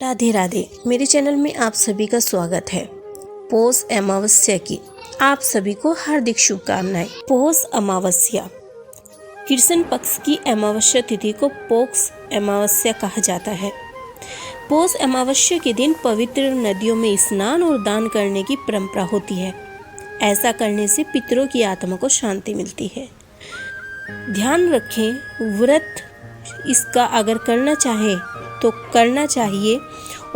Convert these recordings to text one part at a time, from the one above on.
राधे राधे। मेरे चैनल में आप सभी का स्वागत है। पौष अमावस्या की आप सभी को हार्दिक शुभकामनाएं। पौष अमावस्या कृष्ण पक्ष की अमावस्या तिथि को पौष अमावस्या कहा जाता है। पौष अमावस्या के दिन पवित्र नदियों में स्नान और दान करने की परंपरा होती है। ऐसा करने से पितरों की आत्मा को शांति मिलती है। ध्यान रखें, व्रत इसका अगर करना चाहे तो करना चाहिए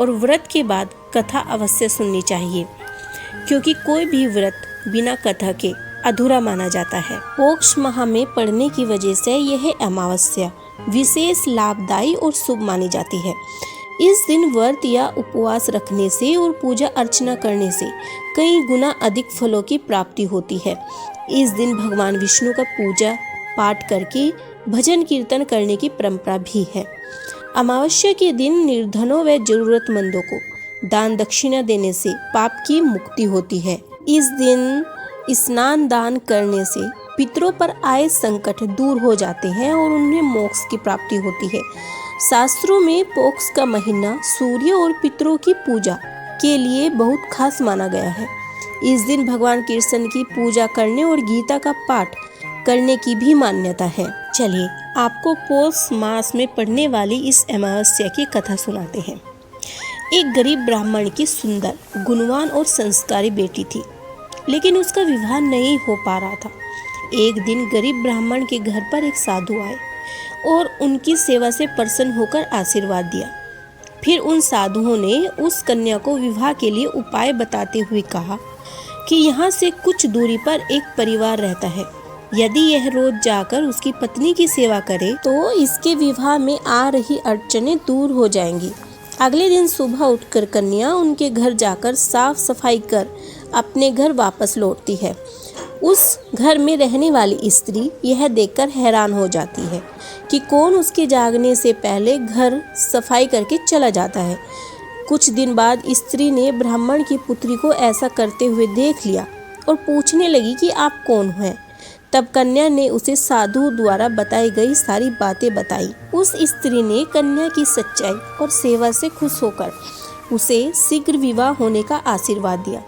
और व्रत के बाद कथा अवश्य सुननी चाहिए, क्योंकि कोई भी व्रत बिना कथा के अधूरा माना जाता है। पौष माह में पड़ने की वजह से यह अमावस्या विशेष लाभदायी और शुभ मानी जाती है। इस दिन व्रत या उपवास रखने से और पूजा अर्चना करने से कई गुना अधिक फलों की प्राप्ति होती है। इस दिन भगवान विष्णु का पूजा पाठ करके भजन कीर्तन करने की परंपरा भी है। अमावस्या के दिन निर्धनों व जरूरतमंदों को दान दक्षिणा देने से पाप की मुक्ति होती है। इस दिन स्नान दान करने से पितरों पर आए संकट दूर हो जाते हैं और उन्हें मोक्ष की प्राप्ति होती है। शास्त्रों में पौष का महीना सूर्य और पितरों की पूजा के लिए बहुत खास माना गया है। इस दिन भगवान कृष्ण की पूजा करने और गीता का पाठ करने की भी मान्यता है। चलिए आपको पौष मास में पड़ने वाली इस अमावस्या की कथा सुनाते हैं। एक गरीब ब्राह्मण की सुंदर, गुणवान और संस्कारी बेटी थी, लेकिन उसका विवाह नहीं हो पा रहा था। एक दिन गरीब ब्राह्मण के घर पर एक साधु आए और उनकी सेवा से प्रसन्न होकर आशीर्वाद दिया। फिर उन साधुओं ने उस कन्या को विवाह के लिए उपाय बताते हुए कहा कि यहाँ से कुछ दूरी पर एक परिवार रहता है। यदि यह रोज जाकर उसकी पत्नी की सेवा करे तो इसके विवाह में आ रही अड़चनें दूर हो जाएंगी। अगले दिन सुबह उठकर कन्या उनके घर जाकर साफ सफाई कर अपने घर वापस लौटती है। उस घर में रहने वाली स्त्री यह देखकर हैरान हो जाती है कि कौन उसके जागने से पहले घर सफाई करके चला जाता है। कुछ दिन बाद स्त्री ने ब्राह्मण की पुत्री को ऐसा करते हुए देख लिया और पूछने लगी कि आप कौन हैं। तब कन्या ने उसे साधु द्वारा बताई गई सारी बातें बताई। उस स्त्री ने कन्या की सच्चाई और सेवा से खुश होकर उसे शीघ्र विवाह होने का आशीर्वाद दिया।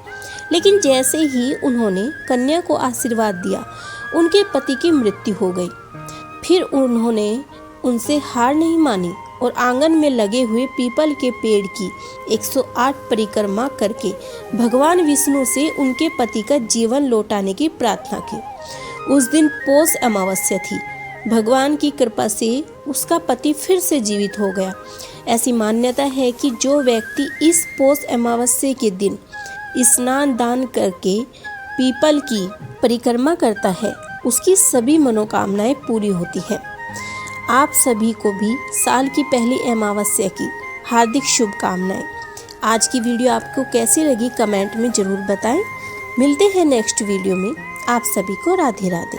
लेकिन जैसे ही उन्होंने कन्या को आशीर्वाद दिया, उनके पति की मृत्यु हो गई। फिर उन्होंने उनसे हार नहीं मानी और आंगन में लगे हुए पीपल के पेड़ की 108 परिक्रमा करके भगवान विष्णु से उनके पति का जीवन लौटाने की प्रार्थना की। उस दिन पौष अमावस्या थी। भगवान की कृपा से उसका पति फिर से जीवित हो गया। ऐसी मान्यता है कि जो व्यक्ति इस पौष अमावस्या के दिन स्नान दान करके पीपल की परिक्रमा करता है, उसकी सभी मनोकामनाएं पूरी होती हैं। आप सभी को भी साल की पहली अमावस्या की हार्दिक शुभकामनाएं। आज की वीडियो आपको कैसी लगी कमेंट में ज़रूर बताएं। मिलते हैं नेक्स्ट वीडियो में। आप सभी को राधे राधे।